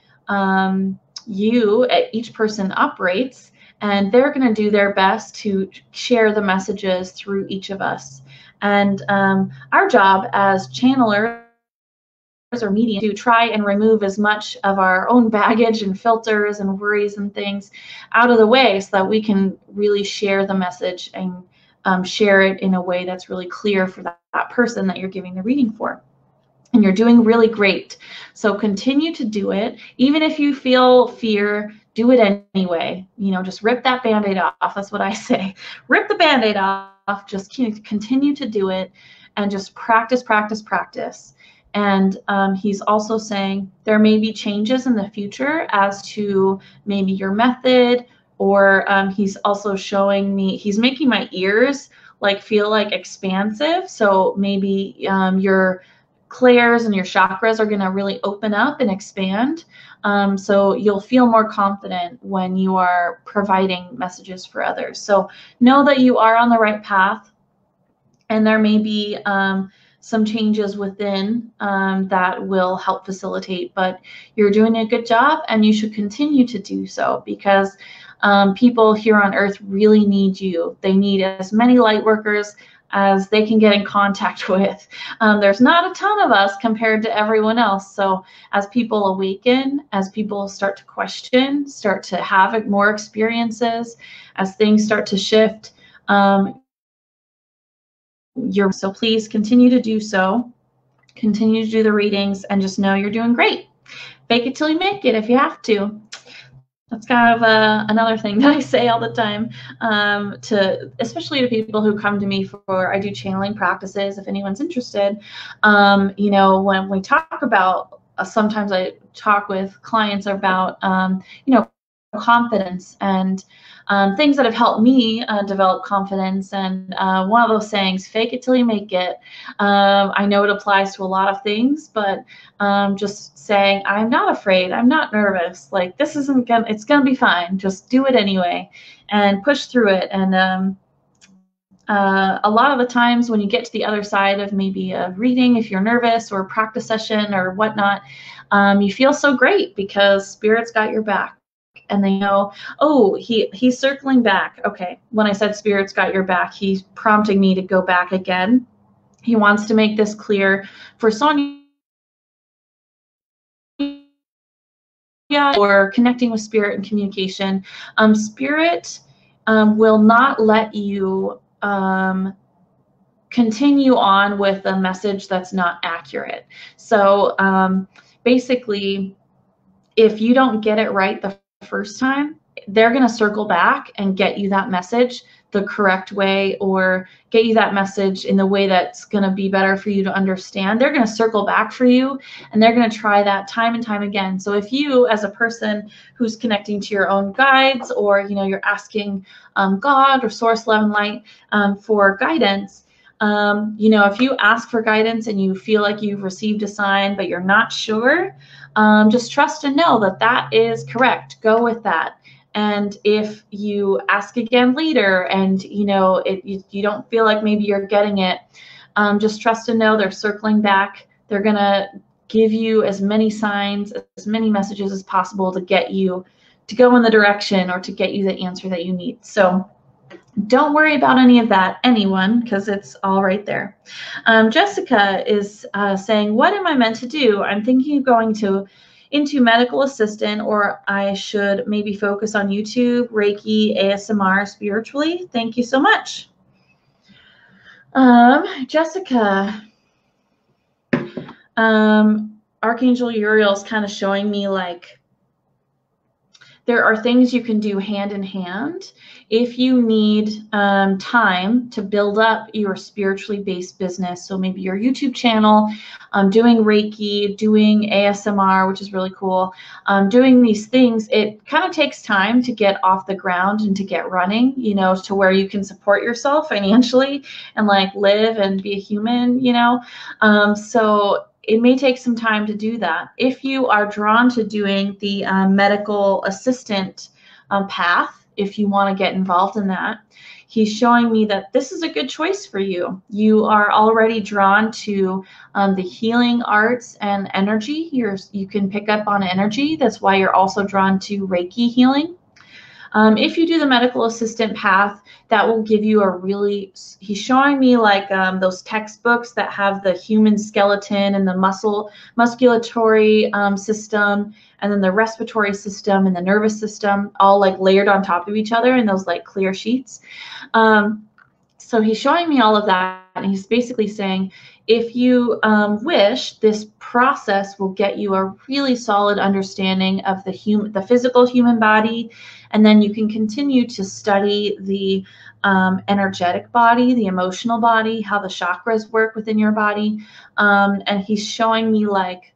each person operates, and they're going to do their best to share the messages through each of us. And our job as channelers or mediums to try and remove as much of our own baggage and filters and worries and things out of the way so that we can really share the message and share it in a way that's really clear for that person that you're giving the reading for. And you're doing really great. So continue to do it. Even if you feel fear, do it anyway. You know, just rip that Band-Aid off. That's what I say. Rip the Band-Aid off. Just continue to do it and just practice, practice, practice. And he's also saying there may be changes in the future as to maybe your method, or he's also showing me, he's making my ears like feel like expansive. So maybe your clairs and your chakras are going to really open up and expand. So you'll feel more confident when you are providing messages for others. So know that you are on the right path, and there may be some changes within that will help facilitate, but you're doing a good job, and you should continue to do so, because people here on Earth really need you. They need as many light workers as they can get in contact with. There's not a ton of us compared to everyone else. So as people awaken, as people start to question, start to have more experiences, as things start to shift, so please continue to do so. Continue to do the readings, and just know you're doing great. Fake it till you make it if you have to. That's kind of another thing that I say all the time, especially to people who come to me I do channeling practices, if anyone's interested. You know, when we talk about, sometimes I talk with clients about, you know, confidence and things that have helped me develop confidence. And one of those sayings, fake it till you make it. I know it applies to a lot of things, but just saying, I'm not afraid, I'm not nervous, like this isn't gonna, it's gonna be fine, just do it anyway and push through it. And a lot of the times when you get to the other side of maybe a reading, if you're nervous, or a practice session or whatnot, you feel so great because Spirit's got your back. And they know, oh, he's circling back. Okay, when I said Spirit's got your back, he's prompting me to go back again. He wants to make this clear for Sonia, or connecting with Spirit and communication. Spirit will not let you continue on with a message that's not accurate. So basically, if you don't get it right the first time, they're going to circle back and get you that message the correct way, or get you that message in the way that's going to be better for you to understand. They're going to circle back for you, and they're going to try that time and time again. So if you, as a person who's connecting to your own guides, or you're asking God or Source, Love, and Light for guidance, if you ask for guidance and you feel like you've received a sign but you're not sure, just trust and know that that is correct. Go with that. And if you ask again later and you don't feel like maybe you're getting it, just trust and know they're circling back. They're gonna give you as many signs, as many messages as possible to get you to go in the direction, or to get you the answer that you need. So don't worry about any of that, anyone, because it's all right there. Jessica is saying, what am I meant to do? I'm thinking of going into medical assistant, or I should maybe focus on YouTube, Reiki, ASMR, spiritually. Thank you so much. Jessica, Archangel Uriel is kind of showing me like there are things you can do hand in hand if you need time to build up your spiritually based business. So maybe your YouTube channel, doing Reiki, doing ASMR, which is really cool. Doing these things, it kind of takes time to get off the ground and to get running, to where you can support yourself financially and like live and be a human, so it may take some time to do that. If you are drawn to doing the medical assistant path, if you want to get involved in that, he's showing me that this is a good choice for you. You are already drawn to the healing arts and energy. You can pick up on energy. That's why you're also drawn to Reiki healing. If you do the medical assistant path, that will give you a really, he's showing me like those textbooks that have the human skeleton and the musculatory system, and then the respiratory system and the nervous system all like layered on top of each other in those like clear sheets. So he's showing me all of that, and he's basically saying, if you wish, this process will get you a really solid understanding of the physical human body, and then you can continue to study the energetic body, the emotional body, how the chakras work within your body. And he's showing me like,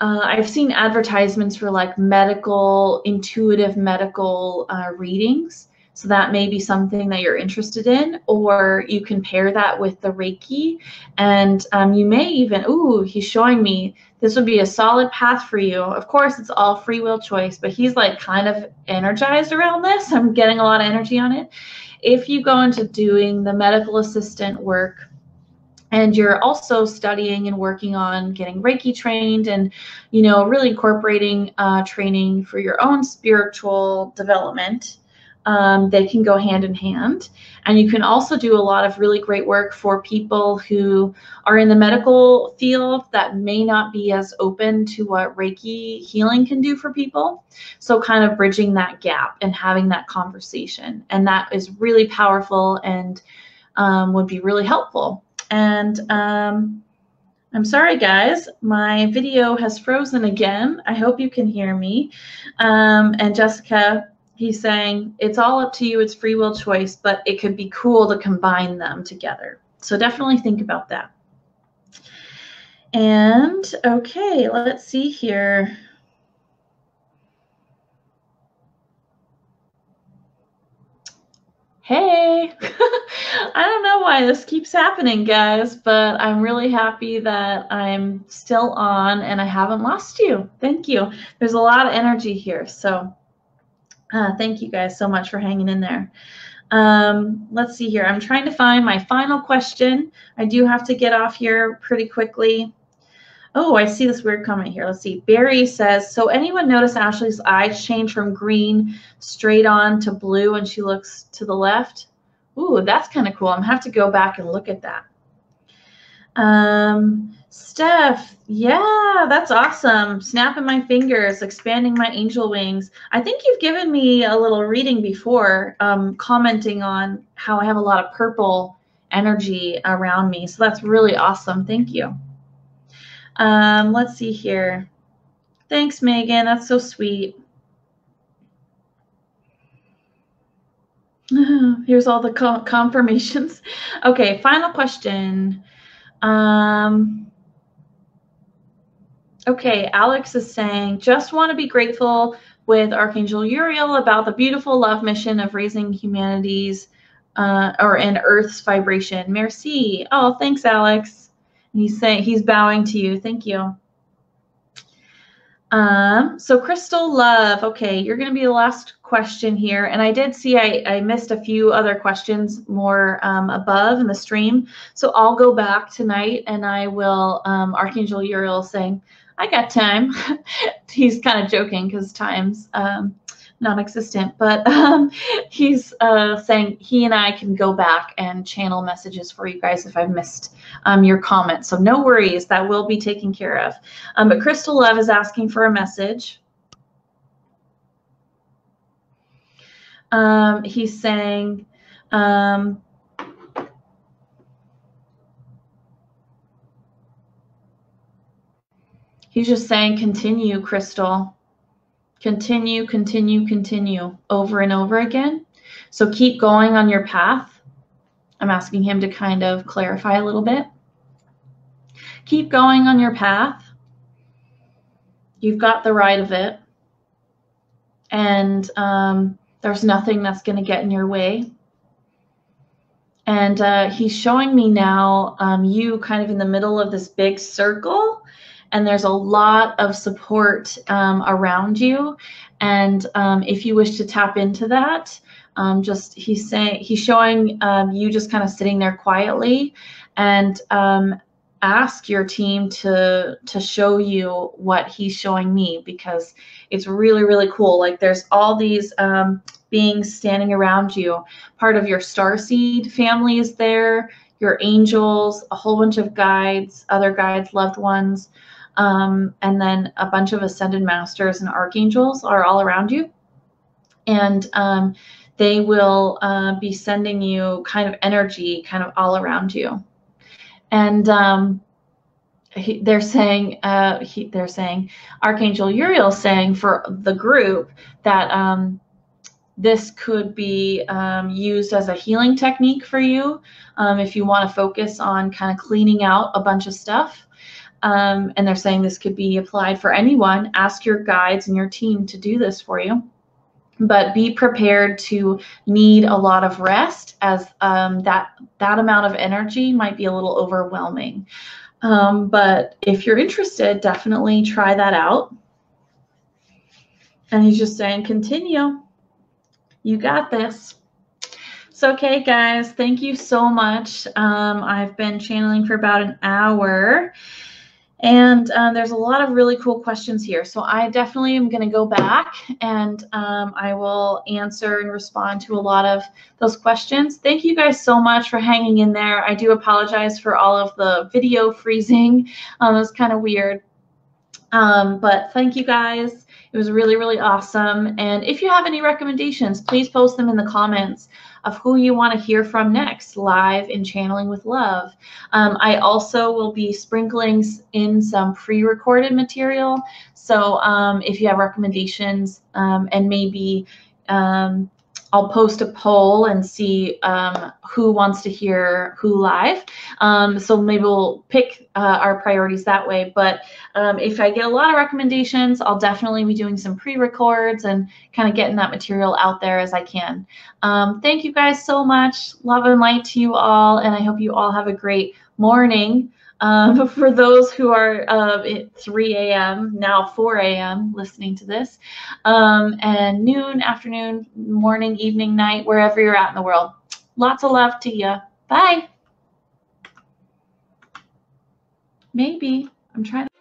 I've seen advertisements for like intuitive medical readings. So that may be something that you're interested in, or you can pair that with the Reiki. And you may even, he's showing me this would be a solid path for you. Of course, it's all free will choice, but he's like kind of energized around this. I'm getting a lot of energy on it. If you go into doing the medical assistant work, and you're also studying and working on getting Reiki trained, and really incorporating training for your own spiritual development, they can go hand in hand. And you can also do a lot of really great work for people who are in the medical field that may not be as open to what Reiki healing can do for people. So kind of bridging that gap and having that conversation. And that is really powerful and would be really helpful. And I'm sorry, guys, my video has frozen again. I hope you can hear me. And Jessica, he's saying, it's all up to you. It's free will choice, but it could be cool to combine them together. So definitely think about that. And okay, let's see here. Hey, I don't know why this keeps happening, guys, but I'm really happy that I'm still on and I haven't lost you. Thank you. There's a lot of energy here, so thank you guys so much for hanging in there. Let's see here. I'm trying to find my final question. I do have to get off here pretty quickly. Oh, I see this weird comment here. Let's see. Barry says, so anyone notice Ashley's eyes change from green straight on to blue when she looks to the left? Ooh, that's kind of cool. I'm going to have to go back and look at that. Steph, yeah, that's awesome. Snapping my fingers, expanding my angel wings. I think you've given me a little reading before, commenting on how I have a lot of purple energy around me. So that's really awesome. Thank you. Let's see here. Thanks, Megan. That's so sweet. Here's all the confirmations. Okay, final question. Okay, Alex is saying, just want to be grateful with Archangel Uriel about the beautiful love mission of raising humanity's and Earth's vibration. Merci. Oh, thanks, Alex. He's saying he's bowing to you. Thank you. So Crystal Love, okay, you're going to be the last question here. And I did see I missed a few other questions more above in the stream. So I'll go back tonight and I will, Archangel Uriel saying, I got time. He's kind of joking because time's non-existent, but he's saying he and I can go back and channel messages for you guys if I've missed your comments. So no worries, that will be taken care of. But Crystal Love is asking for a message. He's saying, he's just saying, continue, Crystal. Continue, continue, continue over and over again. So keep going on your path. I'm asking him to kind of clarify a little bit. Keep going on your path. You've got the right of it. And there's nothing that's going to get in your way. And he's showing me now you kind of in the middle of this big circle. And there's a lot of support around you. And if you wish to tap into that, he's showing you just kind of sitting there quietly, and ask your team to show you what he's showing me, because it's really, really cool. Like there's all these beings standing around you. Part of your starseed family is there, your angels, a whole bunch of guides, other guides, loved ones. And then a bunch of ascended masters and archangels are all around you. And they will be sending you kind of energy kind of all around you. And they're saying, Archangel Uriel saying for the group that this could be used as a healing technique for you if you want to focus on kind of cleaning out a bunch of stuff. And they're saying this could be applied for anyone. Ask your guides and your team to do this for you. But be prepared to need a lot of rest, as that amount of energy might be a little overwhelming. But if you're interested, definitely try that out. And he's just saying, continue. You got this. So, okay, guys, thank you so much. I've been channeling for about an hour. And there's a lot of really cool questions here. So I definitely am going to go back and I will answer and respond to a lot of those questions. Thank you guys so much for hanging in there. I do apologize for all of the video freezing. It was kind of weird. But thank you guys. It was really, really awesome. And if you have any recommendations, please post them in the comments of who you want to hear from next live in Channeling with Love. I also will be sprinkling in some pre-recorded material. So if you have recommendations and maybe I'll post a poll and see who wants to hear who live. So maybe we'll pick our priorities that way. But if I get a lot of recommendations, I'll definitely be doing some pre-records and kind of getting that material out there as I can. Thank you guys so much. Love and light to you all. And I hope you all have a great morning. For those who are at 3 a.m., now 4 a.m. listening to this, and noon, afternoon, morning, evening, night, wherever you're at in the world. Lots of love to you. Bye. Maybe. I'm trying to